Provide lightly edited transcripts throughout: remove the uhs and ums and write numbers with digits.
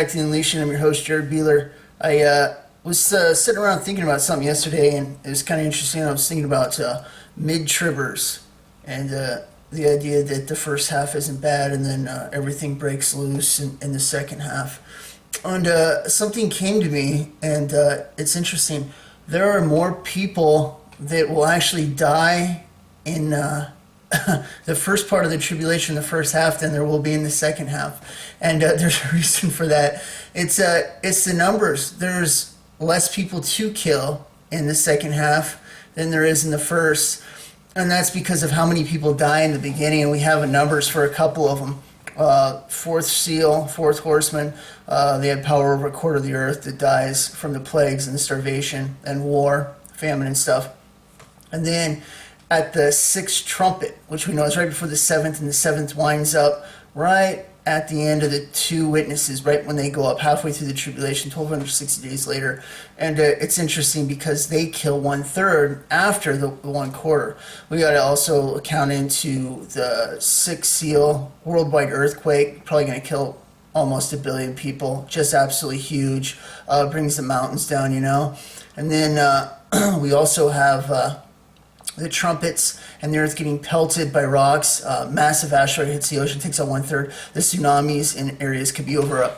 back to the Unleashing. I'm your host, Jared Beeler. I was sitting around thinking about something yesterday, and it was kind of interesting. I was thinking about mid-tribbers and the idea that the first half isn't bad, and then everything breaks loose in the second half. And something came to me, and it's interesting. There are more people that will actually die in the first part of the tribulation, the first half, than there will be in the second half. And there's a reason for that. It's the numbers. There's less people to kill in the second half than there is in the first. And that's because of how many people die in the beginning. And we have numbers for a couple of them. Fourth seal, fourth horseman, they had power over a quarter of the earth that dies from the plagues and the starvation and war, famine and stuff. And then at the sixth trumpet, which we know is right before the seventh, and the seventh winds up right at the end of the two witnesses, right when they go up halfway through the tribulation, 1260 days later. And it's interesting because they kill 1/3 after the 1/4. We got to also count into the sixth seal, worldwide earthquake, probably going to kill almost 1 billion people, just absolutely huge, brings the mountains down, you know. And then we also have the trumpets and the earth getting pelted by rocks. Massive asteroid hits the ocean, takes out 1/3. The tsunamis in areas could be over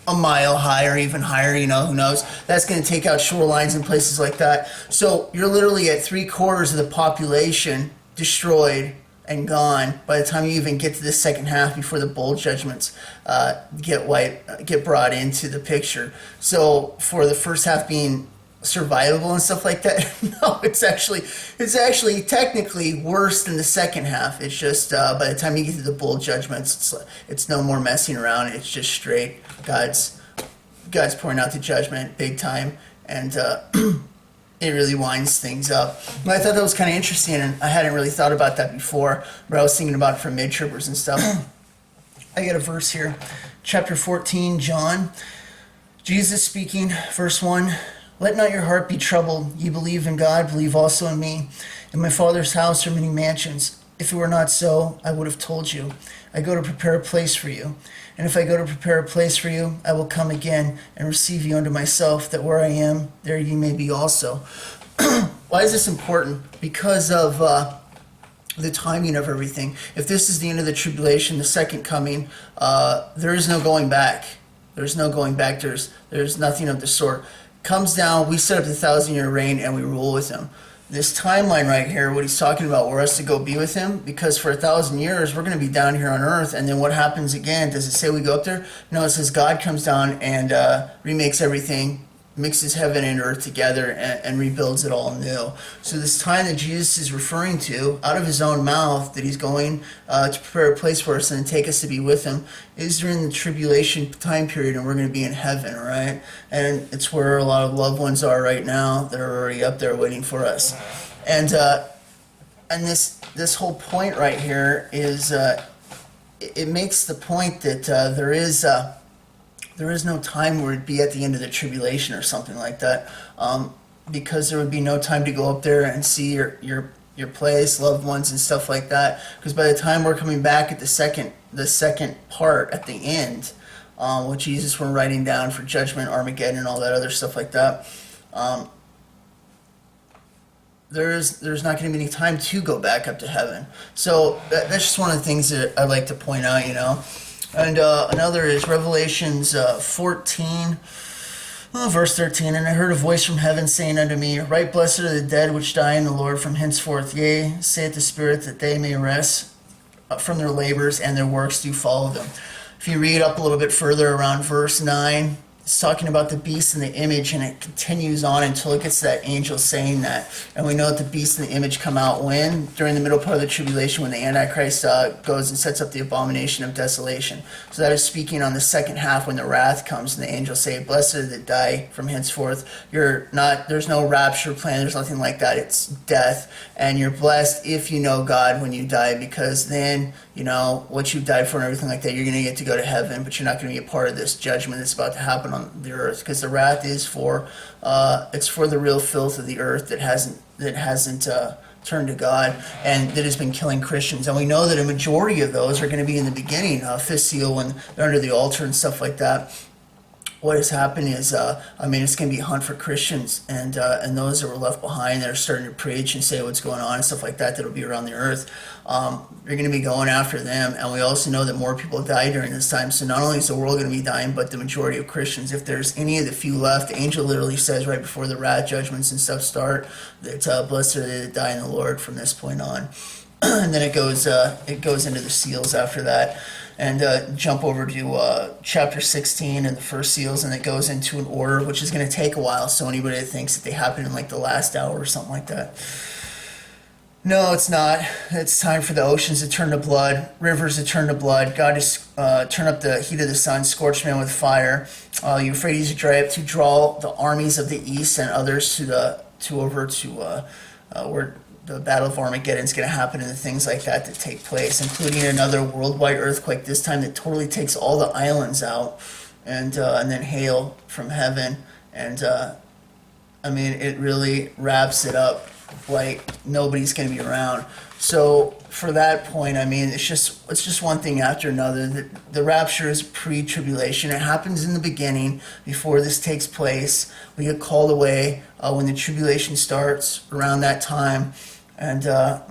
a mile high or even higher, you know, who knows. That's going to take out shorelines and places like that. So you're literally at 3/4 of the population destroyed and gone by the time you even get to the second half before the bowl judgments get brought into the picture. So for the first half being survivable and stuff like that, no, it's actually technically worse than the second half. It's just by the time you get to the bowl judgments, it's no more messing around. It's just straight God's pouring out the judgment big time, and it really winds things up. But I thought that was kind of interesting, and I hadn't really thought about that before, but I was thinking about it for mid-tribbers and stuff. I got a verse here, chapter 14, John. Jesus speaking, verse 1. Let not your heart be troubled. Ye believe in God, believe also in me. In my Father's house are many mansions. If it were not so, I would have told you. I go to prepare a place for you. And if I go to prepare a place for you, I will come again and receive you unto myself, that where I am, there ye may be also. Why is this important? Because of the timing of everything. If this is the end of the tribulation, the second coming, there is no going back. There's no going back. There's nothing of the sort. Comes down, we set up the 1,000-year reign, and we rule with him. This timeline right here, what he's talking about, we're us to go be with him, because for 1,000 years, we're going to be down here on earth, and then what happens again? Does it say we go up there? No, it says God comes down and remakes everything, mixes heaven and earth together, and rebuilds it all new. So this time that Jesus is referring to, out of his own mouth, that he's going to prepare a place for us and take us to be with him, is during the tribulation time period, and we're going to be in heaven, right? And it's where a lot of loved ones are right now that are already up there waiting for us. And this whole point right here is, it makes the point that there is no time where it'd be at the end of the tribulation or something like that, because there would be no time to go up there and see your place, loved ones, and stuff like that. Because by the time we're coming back at the second part at the end, what Jesus were writing down for judgment, Armageddon, and all that other stuff like that, there's not going to be any time to go back up to heaven. So that's just one of the things that I like to point out, you know. And another is Revelations 14, verse 13. And I heard a voice from heaven saying unto me, Right blessed are the dead which die in the Lord from henceforth. Yea, saith the Spirit, that they may rest from their labors, and their works do follow them. If you read up a little bit further around verse 9, it's talking about the beast and the image, and it continues on until it gets to that angel saying that. And we know that the beast and the image come out when? During the middle part of the tribulation, when the Antichrist goes and sets up the abomination of desolation. So that is speaking on the second half when the wrath comes, and the angels say, Blessed are that die from henceforth. There's no rapture plan, there's nothing like that. It's death. And you're blessed if you know God when you die, because then, you know, what you died for and everything like that, you're going to get to go to heaven, but you're not going to be a part of this judgment that's about to happen on the earth, because the wrath is for the real filth of the earth that hasn't turned to God, and that has been killing Christians. And we know that a majority of those are going to be in the beginning, fifth seal, when they're under the altar and stuff like that. what has happened is, it's going to be a hunt for Christians and those that were left behind that are starting to preach and say what's going on and stuff like that that'll be around the earth. They're going to be going after them, and we also know that more people die during this time. So not only is the world going to be dying, but the majority of Christians, if there's any of the few left, the angel literally says right before the wrath judgments and stuff start that blessed are they that die in the Lord from this point on. And then it goes into the seals after that. And jump over to chapter 16 and the first seals, and it goes into an order, which is going to take a while. So anybody that thinks that they happen in like the last hour or something like that, no, it's not. It's time for the oceans to turn to blood, rivers to turn to blood. God is turn up the heat of the sun, scorch man with fire. Euphrates to dry up, to draw the armies of the east and others to where the Battle of Armageddon is going to happen, and the things like that take place, including another worldwide earthquake, this time that totally takes all the islands out, and then hail from heaven. And it really wraps it up like nobody's going to be around. So for that point, it's just one thing after another. The rapture is pre-tribulation. It happens in the beginning before this takes place. We get called away when the tribulation starts around that time. And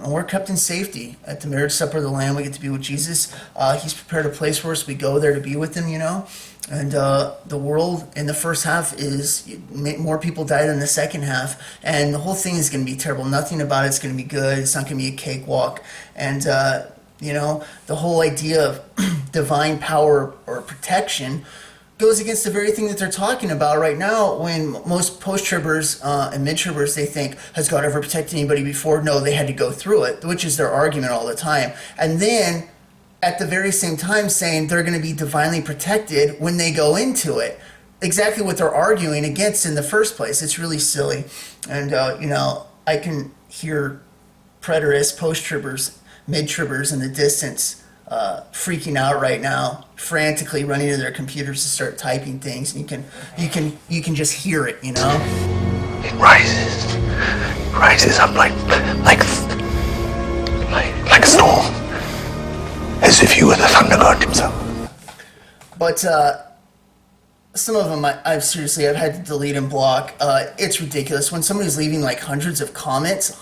we're kept in safety at the marriage supper of the Lamb. We get to be with Jesus. He's prepared a place for us. We go there to be with him, And the world in the first half is more people die than the second half. And the whole thing is going to be terrible. Nothing about it's going to be good. It's not going to be a cakewalk. And, the whole idea of divine power or protection goes against the very thing that they're talking about right now, when most post-tribbers and mid-tribbers, they think, has God ever protected anybody before? No, they had to go through it, which is their argument all the time. And then, at the very same time, saying they're going to be divinely protected when they go into it. Exactly what they're arguing against in the first place. It's really silly. And, I can hear preterists, post-tribbers, mid-tribbers in the distance freaking out right now, frantically running to their computers to start typing things, and you can just hear it, It rises up like a storm, as if you were the thunder god himself. But some of them, I've had to delete and block. It's ridiculous when somebody's leaving like hundreds of comments,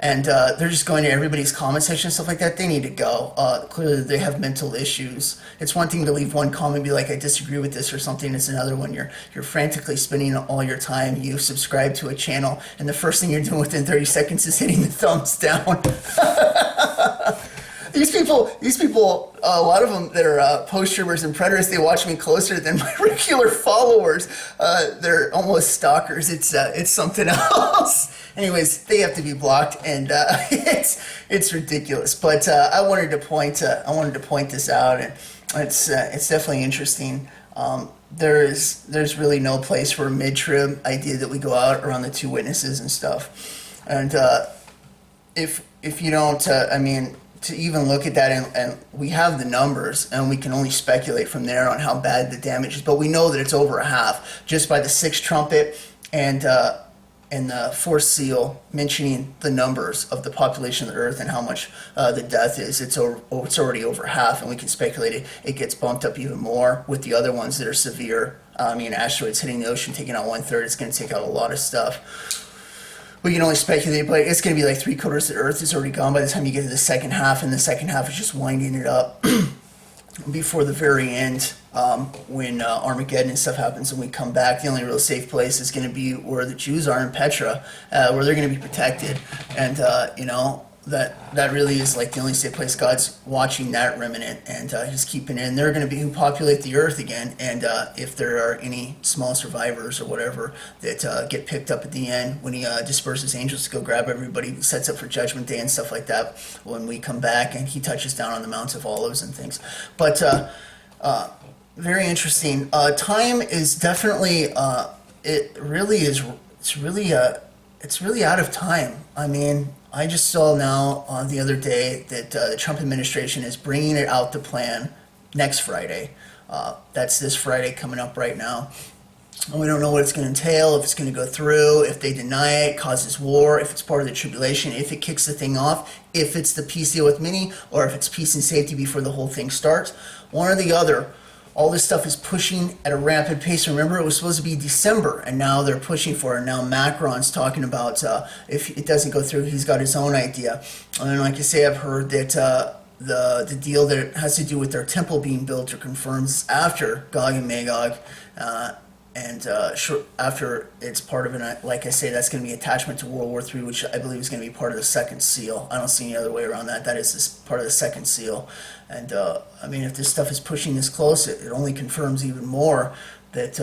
and they're just going to everybody's comment section and stuff like that. They need to go. Clearly, they have mental issues. It's one thing to leave one comment and be like, I disagree with this or something. It's another when you're frantically spending all your time. You subscribe to a channel, and the first thing you're doing within 30 seconds is hitting the thumbs down. These people, a lot of them that are post-tribbers and preterists, they watch me closer than my regular followers. They're almost stalkers. It's something else. Anyways, they have to be blocked, and it's ridiculous. But I wanted to point this out, and it's definitely interesting. There's really no place for a mid-trib idea that we go out around the two witnesses and stuff. And if you don't, to even look at that, and we have the numbers, and we can only speculate from there on how bad the damage is, but we know that it's over a half just by the sixth trumpet and the fourth seal mentioning the numbers of the population of the earth and how much the death is. It's already over half, and we can speculate it gets bumped up even more with the other ones that are severe. Asteroids hitting the ocean, taking out 1/3. It's going to take out a lot of stuff. We can only speculate, but it's going to be like 3/4 of the Earth is already gone by the time you get to the second half, and the second half is just winding it up before the very end, when Armageddon and stuff happens and we come back. The only real safe place is going to be where the Jews are in Petra, where they're going to be protected, and that really is like the only safe place. God's watching that remnant, and he's keeping it. And they're going to be who populate the earth again. And if there are any small survivors or whatever that get picked up at the end, when he disperses angels to go grab everybody, sets up for Judgment Day and stuff like that, when we come back and he touches down on the Mount of Olives and things. But very interesting. Time is definitely, it's really out of time. I just saw now the other day that the Trump administration is bringing it out the plan next Friday. That's this Friday coming up right now. And we don't know what it's going to entail, if it's going to go through, if they deny it, causes war, if it's part of the tribulation, if it kicks the thing off, if it's the peace deal with many, or if it's peace and safety before the whole thing starts. One or the other. all this stuff is pushing at a rapid pace. Remember, it was supposed to be December, and now they're pushing for it. And now Macron's talking about if it doesn't go through, he's got his own idea. And then, like I say, I've heard that the deal that has to do with their temple being built or confirms after Gog and Magog, after it's part of an, like I say, that's going to be attachment to World War III, which I believe is going to be part of the second seal. I don't see any other way around that. That is this part of the second seal. And I mean, if this stuff is pushing this close, it only confirms even more that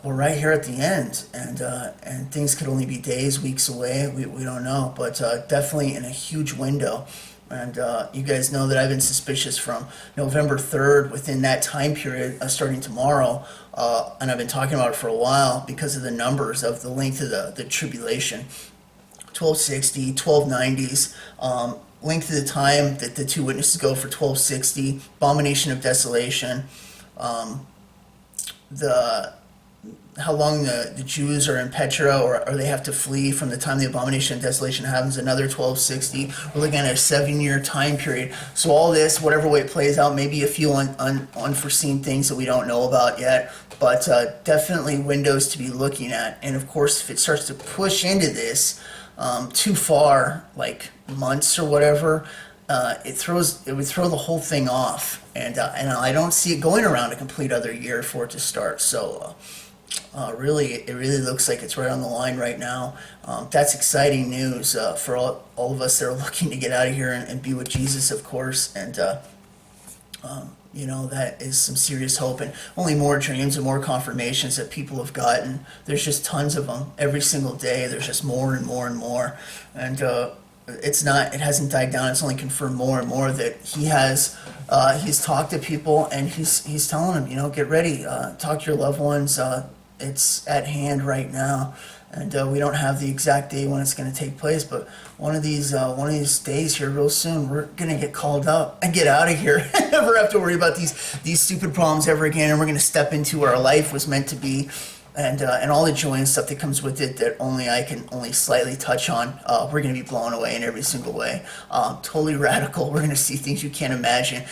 we're right here at the end, and things could only be days, weeks away. We don't know, but definitely in a huge window. And you guys know that I've been suspicious from November 3rd, within that time period, starting tomorrow, and I've been talking about it for a while because of the numbers of the length of the tribulation, 1260, 1290s, length of the time that the two witnesses go for 1260, abomination of desolation, how long the Jews are in Petra, or they have to flee from the time the abomination of desolation happens, another 1260. We're looking at a 7-year time period. So all this, whatever way it plays out, maybe a few unforeseen things that we don't know about yet, but definitely windows to be looking at. And of course, if it starts to push into this too far, like months or whatever, it would throw the whole thing off. And I don't see it going around a complete other year for it to start. So really, it really looks like it's right on the line right now. That's exciting news for all of us that are looking to get out of here and be with Jesus, of course. And you know, that is some serious hope, and only more dreams and more confirmations that people have gotten. There's just tons of them every single day. There's just more and more and more, and it hasn't died down. It's only confirmed more and more that he's talked to people, and he's telling them, you know, get ready, talk to your loved ones. It's at hand right now, and we don't have the exact day when it's going to take place, but one of these days here real soon, we're going to get called up and get out of here. Never have to worry about these stupid problems ever again, and we're going to step into where our life was meant to be, and all the joy and stuff that comes with it that I can only slightly touch on. We're going to be blown away in every single way. Totally radical. We're going to see things you can't imagine,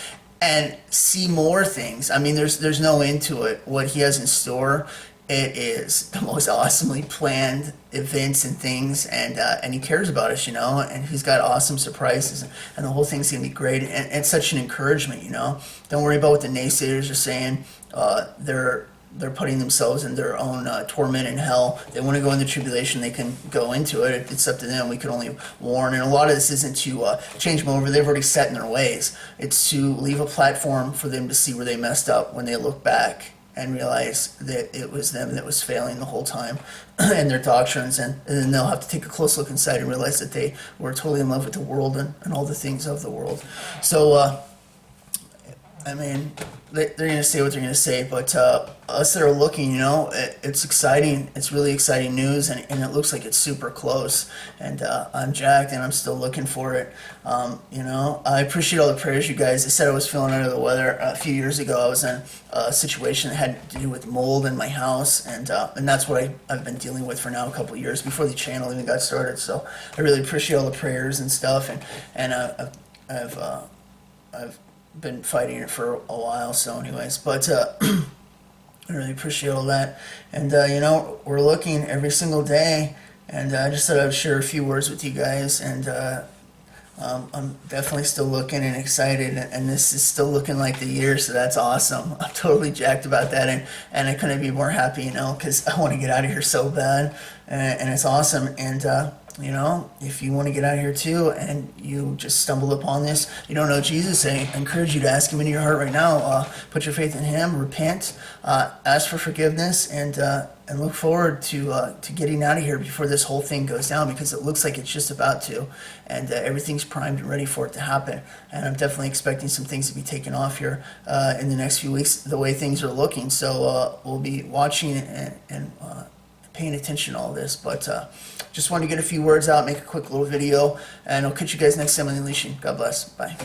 and see more things. I mean, there's no end to it. What he has in store, it is the most awesomely planned events and things, and he cares about us, you know, and he's got awesome surprises, and the whole thing's gonna be great, and it's such an encouragement, you know. Don't worry about what the naysayers are saying. They're putting themselves in their own torment and hell. They want to go into tribulation, they can go into it. It's up to them. We can only warn, and a lot of this isn't to change them over. They've already set in their ways. It's to leave a platform for them to see where they messed up when they look back and realize that it was them that was failing the whole time and their doctrines, and then they'll have to take a close look inside and realize that they were totally in love with the world and all the things of the world. So I mean, they're going to say what they're going to say, but us that are looking, you know, it's exciting. It's really exciting news, and it looks like it's super close. And I'm jacked, and I'm still looking for it. You know, I appreciate all the prayers, you guys. I said I was feeling under the weather a few years ago. I was in a situation that had to do with mold in my house, and that's what I've been dealing with for now a couple of years before the channel even got started. So I really appreciate all the prayers and stuff, and I've been fighting it for a while, so anyways, but I really appreciate all that, and you know, we're looking every single day, and I just thought I would share a few words with you guys, and I'm definitely still looking and excited, and this is still looking like the year, so that's awesome. I'm totally jacked about that, and I couldn't be more happy, you know, because I want to get out of here so bad, and it's awesome, and you know, if you want to get out of here too, and you just stumbled upon this, you don't know Jesus, I encourage you to ask him into your heart right now. Put your faith in him, repent, ask for forgiveness, and look forward to getting out of here before this whole thing goes down, because it looks like it's just about to, and everything's primed and ready for it to happen. And I'm definitely expecting some things to be taken off here in the next few weeks, the way things are looking. So we'll be watching and paying attention to all this, but just wanted to get a few words out, make a quick little video, and I'll catch you guys next time on the Unleashing. God bless. Bye.